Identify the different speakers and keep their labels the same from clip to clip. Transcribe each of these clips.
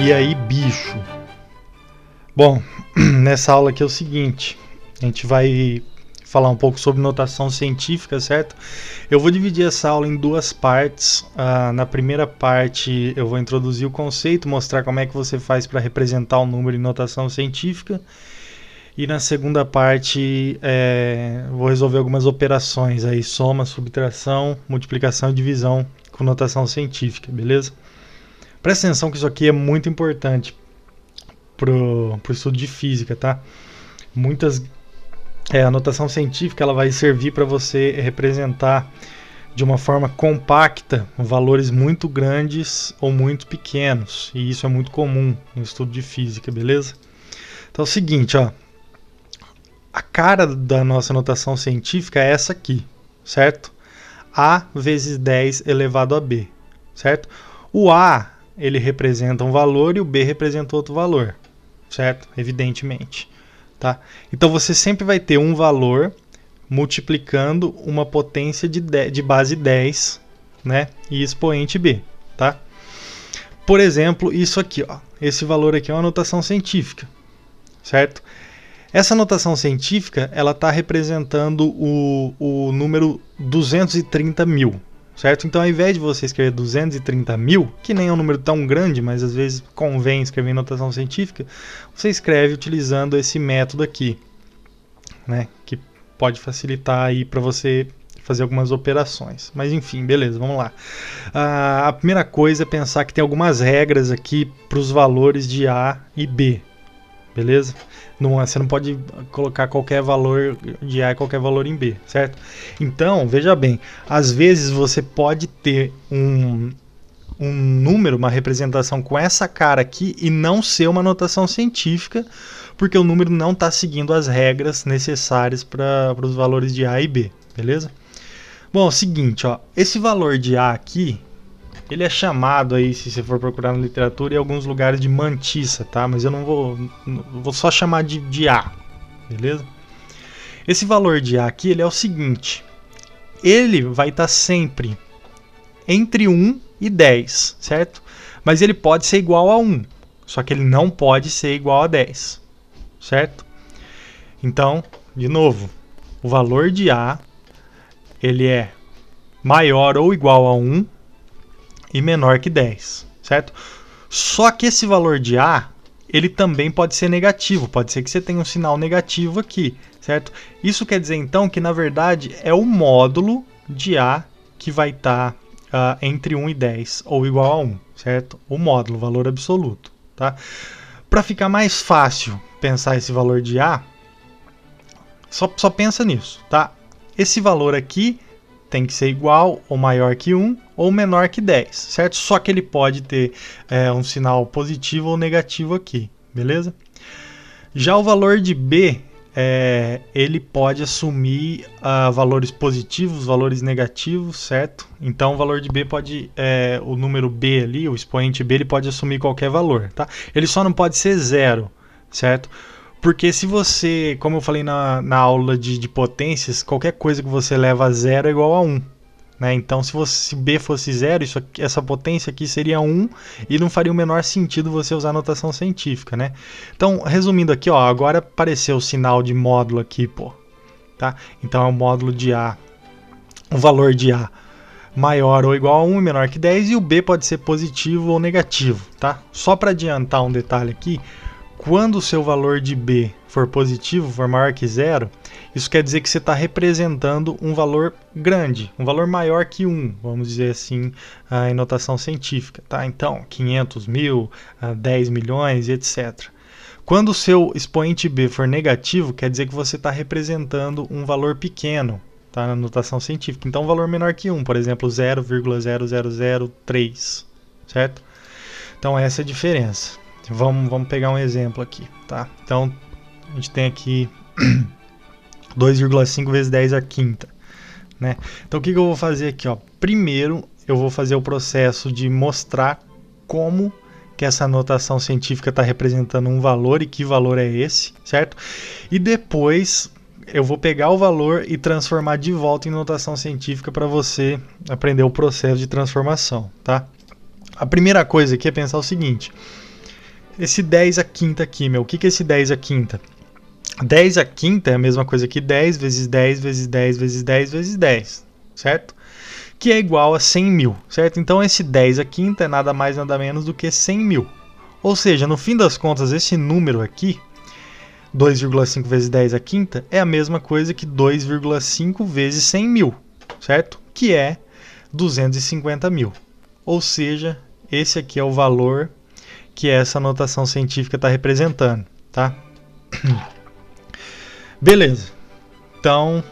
Speaker 1: E aí, bicho? Bom, nessa aula aqui é o seguinte, a gente vai falar um pouco sobre notação científica, certo? Eu vou dividir essa aula em duas partes. Na primeira parte eu vou introduzir o conceito, mostrar como é que você faz para representar um número em notação científica. E na segunda parte vou resolver algumas operações aí, soma, subtração, multiplicação e divisão com notação científica, beleza? Presta atenção que isso aqui é muito importante pro estudo de física, tá? A notação científica ela vai servir para você representar de uma forma compacta valores muito grandes ou muito pequenos, e isso é muito comum no estudo de física, beleza? Então é o seguinte, ó, a cara da nossa notação científica é essa aqui, certo? A vezes 10 elevado a B, certo? O A, ele representa um valor e o B representa outro valor, certo? Evidentemente, tá? Então você sempre vai ter um valor multiplicando uma potência de base 10, né? E expoente B, tá? Por exemplo, isso aqui, ó. Esse valor aqui é uma notação científica, certo? Essa notação científica, ela está representando o número 230 mil, certo? Então, ao invés de você escrever 230 mil, que nem é um número tão grande, mas às vezes convém escrever em notação científica, você escreve utilizando esse método aqui, né? Que pode facilitar aí para você fazer algumas operações. Mas enfim, beleza, vamos lá. A primeira coisa é pensar que tem algumas regras aqui para os valores de A e B, beleza? Você não pode colocar qualquer valor de A e qualquer valor em B, certo? Então, veja bem, às vezes você pode ter um número, uma representação com essa cara aqui e não ser uma notação científica, porque o número não está seguindo as regras necessárias para os valores de A e B, beleza? Bom, é o seguinte, ó, esse valor de A aqui, ele é chamado aí, se você for procurar na literatura, em alguns lugares de mantissa, tá? Mas eu não vou só chamar de A, beleza? Esse valor de A aqui, ele é o seguinte, ele vai estar sempre entre 1 e 10, certo? Mas ele pode ser igual a 1, só que ele não pode ser igual a 10, certo? Então, de novo, o valor de A, ele é maior ou igual a 1, e menor que 10, certo? Só que esse valor de A, ele também pode ser negativo, pode ser que você tenha um sinal negativo aqui, certo? Isso quer dizer então que na verdade é o módulo de A que vai estar entre 1 e 10, ou igual a 1, certo? O módulo, o valor absoluto, tá? Para ficar mais fácil pensar esse valor de A, só pensa nisso, tá? Esse valor aqui tem que ser igual ou maior que 1 ou menor que 10, certo? Só que ele pode ter um sinal positivo ou negativo aqui, beleza? Já o valor de B, ele pode assumir valores positivos, valores negativos, certo? Então o valor de B pode, o número B ali, o expoente B, ele pode assumir qualquer valor, tá? Ele só não pode ser zero, certo? Porque se você, como eu falei na aula de potências, qualquer coisa que você leva a zero é igual a 1. Né? Então, se B fosse zero, essa potência aqui seria 1 e não faria o menor sentido você usar a notação científica. Né? Então, resumindo aqui, ó, agora apareceu o sinal de módulo aqui, pô. Tá? Então, é o módulo de A, o valor de A maior ou igual a 1 e menor que 10, e o B pode ser positivo ou negativo. Tá? Só para adiantar um detalhe aqui, quando o seu valor de B for positivo, for maior que zero, isso quer dizer que você está representando um valor grande, um valor maior que 1, vamos dizer assim, em notação científica. Tá? Então, 500 mil, 10 milhões, etc. Quando o seu expoente B for negativo, quer dizer que você está representando um valor pequeno, tá? Na notação científica. Então, um valor menor que 1, por exemplo, 0,0003, certo? Então, essa é a diferença. Vamos pegar um exemplo aqui, tá? Então, a gente tem aqui 2,5 vezes 10 à quinta, né? Então, o que eu vou fazer aqui, ó? Primeiro, eu vou fazer o processo de mostrar como que essa notação científica está representando um valor e que valor é esse, certo? E depois eu vou pegar o valor e transformar de volta em notação científica para você aprender o processo de transformação, tá? A primeira coisa aqui é pensar o seguinte: esse 10 à quinta aqui, meu. O que é esse 10 à quinta? 10 à quinta é a mesma coisa que 10 vezes 10 vezes 10 vezes 10 vezes 10, certo? Que é igual a 100 mil, certo? Então esse 10 à quinta é nada mais nada menos do que 100 mil. Ou seja, no fim das contas, esse número aqui, 2,5 vezes 10 à quinta, é a mesma coisa que 2,5 vezes 100 mil, certo? Que é 250 mil. Ou seja, esse aqui é o valor que essa notação científica está representando, tá? Beleza. Então,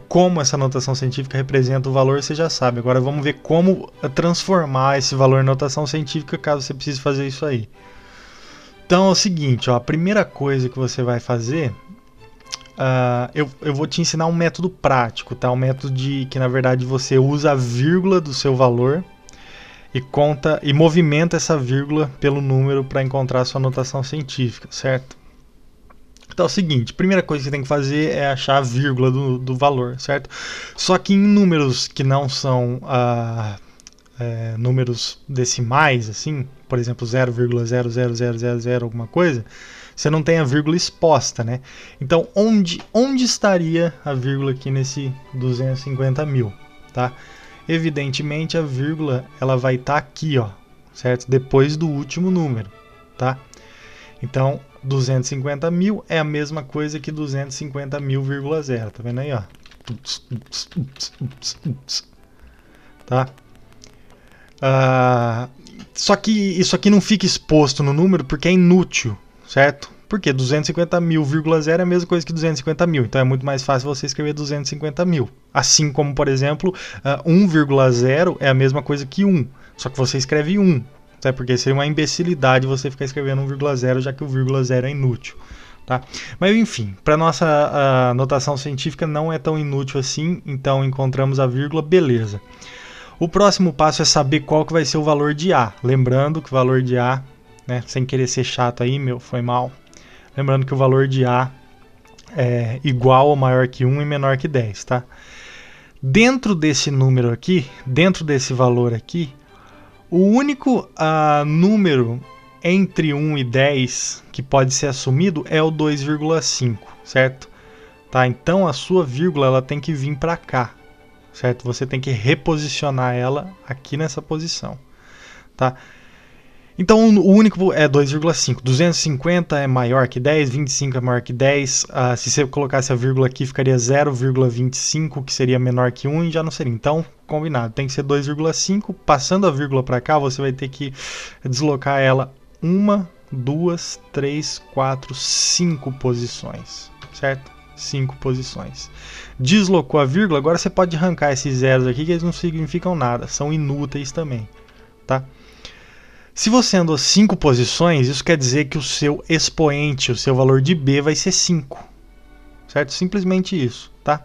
Speaker 1: como essa notação científica representa o valor, você já sabe. Agora vamos ver como transformar esse valor em notação científica, caso você precise fazer isso aí. Então é o seguinte, ó, a primeira coisa que você vai fazer, eu vou te ensinar um método prático, tá? Um método que na verdade você usa a vírgula do seu valor e conta e movimenta essa vírgula pelo número para encontrar a sua notação científica, certo? Então é o seguinte, a primeira coisa que você tem que fazer é achar a vírgula do valor, certo? Só que em números que não são números decimais, assim, por exemplo 0,00000 alguma coisa, você não tem a vírgula exposta, né? Então onde estaria a vírgula aqui nesse 250 mil, tá? Evidentemente a vírgula ela vai estar aqui, ó, certo? Depois do último número, tá? Então 250 mil é a mesma coisa que 250 mil,0, tá vendo aí, ó? Tá? Só que isso aqui não fica exposto no número porque é inútil, certo? Porque 250 mil,0 é a mesma coisa que 250 mil, então é muito mais fácil você escrever 250 mil. Assim como, por exemplo, 1,0 é a mesma coisa que 1, só que você escreve 1. Porque seria uma imbecilidade você ficar escrevendo 1,0, já que o 0,0 é inútil, tá? Mas enfim, para nossa notação científica não é tão inútil assim, então encontramos a vírgula, beleza. O próximo passo é saber qual que vai ser o valor de A. Lembrando que o valor de A, né, sem querer ser chato aí, foi mal. Lembrando que o valor de A é igual ou maior que 1 e menor que 10, tá? Dentro desse número aqui, dentro desse valor aqui, o único número entre 1 e 10 que pode ser assumido é o 2,5, certo? Tá? Então a sua vírgula ela tem que vir para cá, certo? Você tem que reposicionar ela aqui nessa posição, tá? Então o único é 2,5. 250 é maior que 10, 25 é maior que 10. Se você colocasse a vírgula aqui, ficaria 0,25, que seria menor que 1 e já não seria. Então, combinado, tem que ser 2,5. Passando a vírgula para cá, você vai ter que deslocar ela 1, 2, 3, 4, 5 posições, certo? 5 posições. Deslocou a vírgula, agora você pode arrancar esses zeros aqui, que eles não significam nada, são inúteis também, tá? Se você andou 5 posições, isso quer dizer que o seu expoente, o seu valor de B vai ser 5, certo? Simplesmente isso, tá?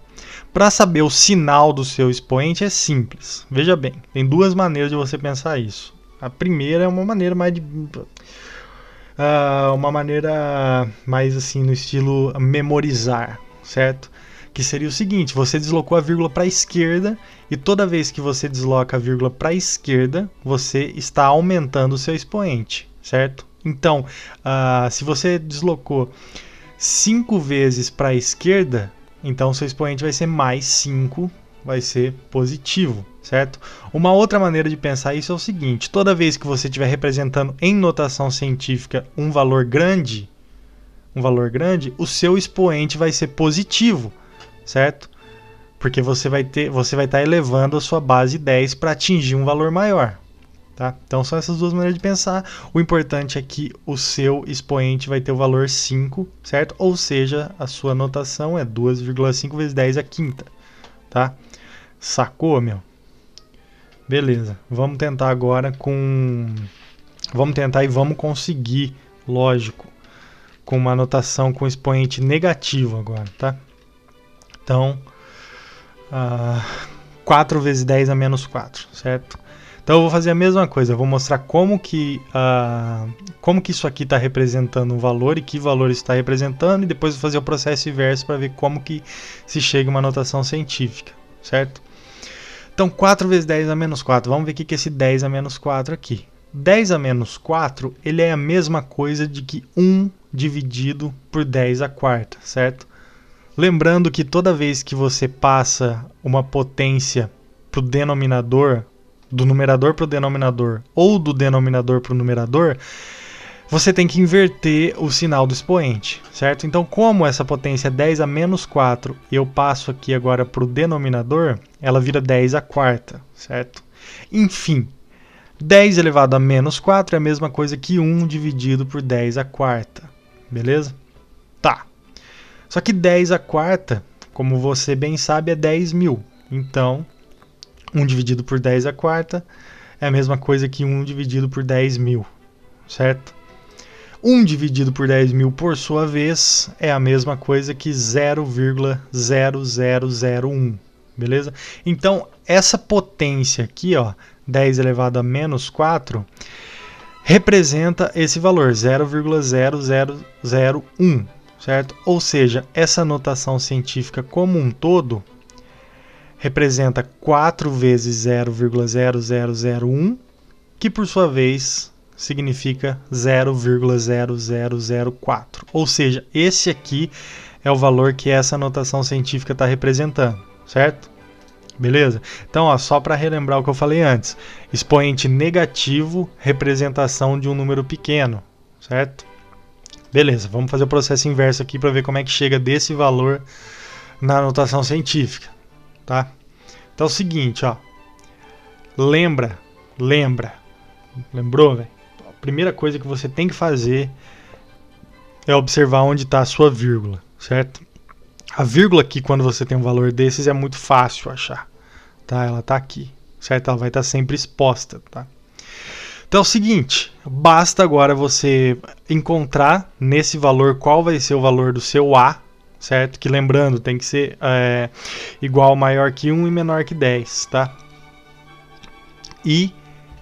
Speaker 1: Para saber o sinal do seu expoente é simples. Veja bem, tem duas maneiras de você pensar isso. A primeira é uma maneira mais assim no estilo memorizar, certo? Que seria o seguinte, você deslocou a vírgula para a esquerda e toda vez que você desloca a vírgula para a esquerda, você está aumentando o seu expoente, certo? Então, se você deslocou 5 vezes para a esquerda, então seu expoente vai ser mais 5, vai ser positivo, certo? Uma outra maneira de pensar isso é o seguinte, toda vez que você estiver representando em notação científica um valor grande, o seu expoente vai ser positivo, certo? Porque você vai estar elevando a sua base 10 para atingir um valor maior, tá? Então são essas duas maneiras de pensar. O importante é que o seu expoente vai ter o valor 5, certo? Ou seja, a sua notação é 2,5 vezes 10 à quinta, tá? Sacou, meu? Beleza. Vamos tentar agora vamos tentar e vamos conseguir, lógico, com uma notação com expoente negativo agora, tá? Então, 4 vezes 10 a menos 4, certo? Então eu vou fazer a mesma coisa, eu vou mostrar como que isso aqui está representando um valor e que valor está representando, e depois vou fazer o processo inverso para ver como que se chega a uma notação científica, certo? Então 4 vezes 10 a menos 4, vamos ver o que é esse 10 a menos 4 aqui, 10 a menos 4, ele é a mesma coisa de que 1 dividido por 10 a quarta, certo? Lembrando que toda vez que você passa uma potência para o denominador, do numerador para o denominador, ou do denominador para o numerador, você tem que inverter o sinal do expoente, certo? Então, como essa potência é 10 a menos 4, eu passo aqui agora para o denominador, ela vira 10 a quarta, certo? Enfim, 10 elevado a menos 4 é a mesma coisa que 1 dividido por 10 a quarta, beleza? Tá. Só que 10 a quarta, como você bem sabe, é 10.000. Então, 1 dividido por 10 a quarta é a mesma coisa que 1 dividido por 10.000, certo? 1 dividido por 10.000, por sua vez, é a mesma coisa que 0,0001, beleza? Então, essa potência aqui, ó, 10 elevado a menos 4, representa esse valor, 0,0001, certo? Ou seja, essa notação científica como um todo representa 4 vezes 0,0001, que por sua vez significa 0,0004. Ou seja, esse aqui é o valor que essa notação científica está representando, certo? Beleza? Então, ó, só para relembrar o que eu falei antes. Expoente negativo, representação de um número pequeno, certo? Beleza, vamos fazer o processo inverso aqui para ver como é que chega desse valor na notação científica, tá? Então é o seguinte, ó. Lembrou, velho? A primeira coisa que você tem que fazer é observar onde está a sua vírgula, certo? A vírgula aqui, quando você tem um valor desses, é muito fácil achar, tá? Ela está aqui, certo? Ela vai estar sempre exposta, tá? Então é o seguinte, basta agora você encontrar nesse valor qual vai ser o valor do seu A, certo? Que lembrando, tem que ser igual, maior que 1 e menor que 10, tá? E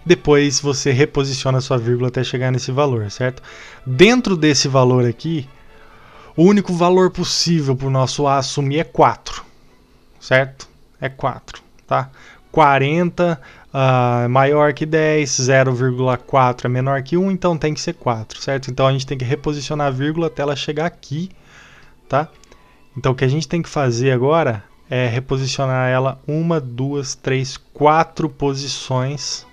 Speaker 1: depois você reposiciona a sua vírgula até chegar nesse valor, certo? Dentro desse valor aqui, o único valor possível para o nosso A assumir é 4, certo? É 4, tá? 40 maior que 10, 0,4 é menor que 1, então tem que ser 4, certo? Então a gente tem que reposicionar a vírgula até ela chegar aqui, tá? Então o que a gente tem que fazer agora é reposicionar ela 1, 2, 3, 4 posições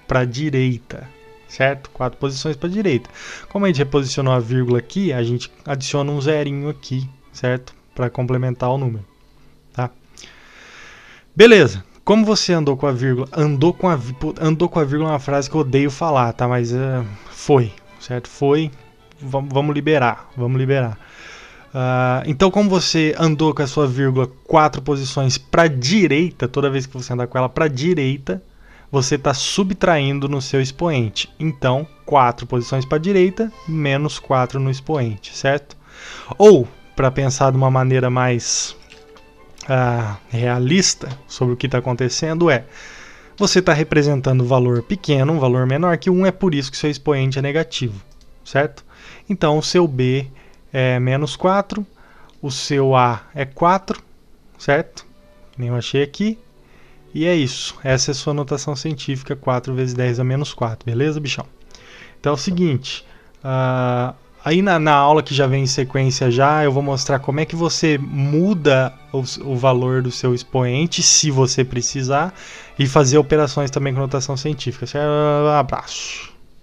Speaker 1: para a direita, certo? 4 posições para a direita. Como a gente reposicionou a vírgula aqui, a gente adiciona um zerinho aqui, certo? Para complementar o número, tá? Beleza. Como você andou com a vírgula? Andou com a vírgula é uma frase que eu odeio falar, tá? Mas foi, certo? Foi. Vamos liberar. Então, como você andou com a sua vírgula 4 posições para a direita, toda vez que você andar com ela para a direita, você está subtraindo no seu expoente. Então, 4 posições para a direita, menos 4 no expoente, certo? Ou, para pensar de uma maneira mais realista sobre o que está acontecendo, você está representando um valor pequeno, um valor menor que 1, é por isso que seu expoente é negativo, certo? Então, o seu B é menos 4, o seu A é 4, certo? Nem eu achei aqui. E é isso. Essa é a sua notação científica, 4 vezes 10 a menos 4. Beleza, bichão? Então é o seguinte. Aí na aula que já vem em sequência já, eu vou mostrar como é que você muda o valor do seu expoente, se você precisar, e fazer operações também com notação científica. Certo? Abraço.